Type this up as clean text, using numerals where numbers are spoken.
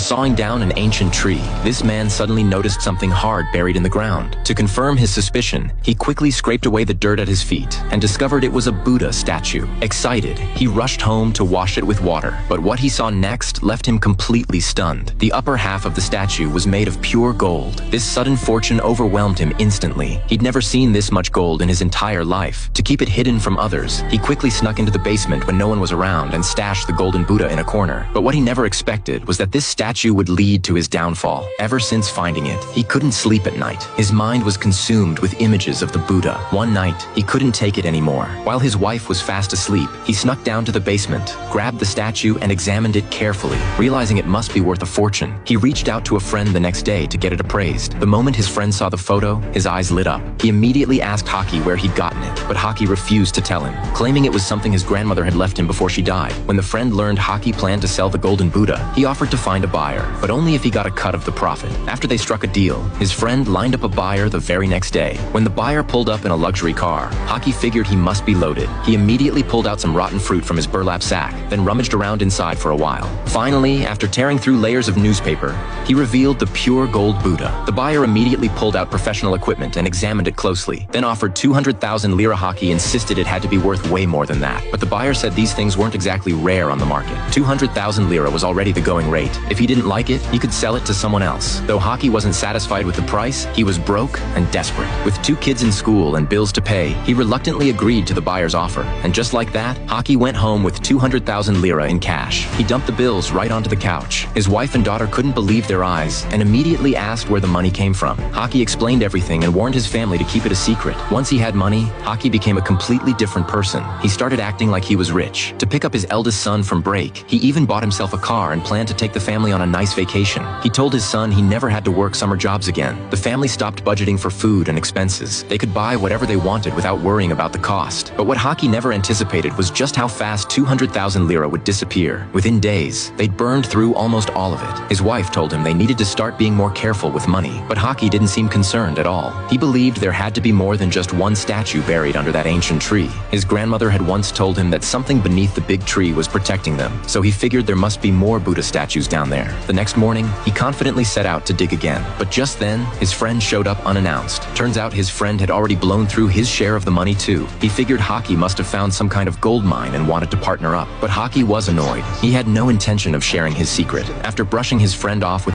Sawing down an ancient tree, this man suddenly noticed something hard buried in the ground. To confirm his suspicion, he quickly scraped away the dirt at his feet and discovered it was a Buddha statue. Excited, he rushed home to wash it with water. But what he saw next left him completely stunned. The upper half of the statue was made of pure gold. This sudden fortune overwhelmed him instantly. He'd never seen this much gold in his entire life. To keep it hidden from others, he quickly snuck into the basement when no one was around and stashed the golden Buddha in a corner. But what he never expected was that this statue would lead to his downfall. Ever since finding it, he couldn't sleep at night. His mind was consumed with images of the Buddha. One night, he couldn't take it anymore. While his wife was fast asleep, he snuck down to the basement, grabbed the statue and examined it carefully. Realizing it must be worth a fortune, he reached out to a friend the next day to get it appraised. The moment his friend saw the photo, his eyes lit up. He immediately asked Hockey where he'd gotten it, but Hockey refused to tell him, claiming it was something his grandmother had left him before she died. When the friend learned Hockey planned to sell the golden Buddha, he offered to find a buyer, but only if he got a cut of the profit. After they struck a deal, his friend lined up a buyer the very next day. When the buyer pulled up in a luxury car, Hockey figured he must be loaded. He immediately pulled out some rotten fruit from his burlap sack, then rummaged around inside for a while. Finally, after tearing through layers of newspaper, he revealed the pure gold Buddha. The buyer immediately pulled out professional equipment and examined it closely, then offered 200,000 lira. Hockey insisted it had to be worth way more than that, but the buyer said these things weren't exactly rare on the market. 200,000 lira was already the going rate. If he didn't like it, he could sell it to someone else. Though Hockey wasn't satisfied with the price, he was broke and desperate. With 2 kids in school and bills to pay, he reluctantly agreed to the buyer's offer. And just like that, Hockey went home with 200,000 lira in cash. He dumped the bills right onto the couch. His wife and daughter couldn't believe their eyes and immediately asked where the money came from. Hockey explained everything and warned his family to keep it a secret. Once he had money, Hockey became a completely different person. He started acting like he was rich. To pick up his eldest son from break, he even bought himself a car and planned to take the family on a nice vacation. He told his son he never had to work summer jobs again. The family stopped budgeting for food and expenses. They could buy whatever they wanted without worrying about the cost. But what Hockey never anticipated was just how fast 200,000 lira would disappear. Within days, they'd burned through almost all of it. His wife told him they needed to start being more careful with money, but Hockey didn't seem concerned at all. He believed there had to be more than just one statue buried under that ancient tree. His grandmother had once told him that something beneath the big tree was protecting them, so he figured there must be more Buddha statues down there. The next morning, he confidently set out to dig again. But just then, his friend showed up unannounced. Turns out his friend had already blown through his share of the money too. He figured Hockey must have found some kind of gold mine and wanted to partner up. But Hockey was annoyed. He had no intention of sharing his secret. After brushing his friend off with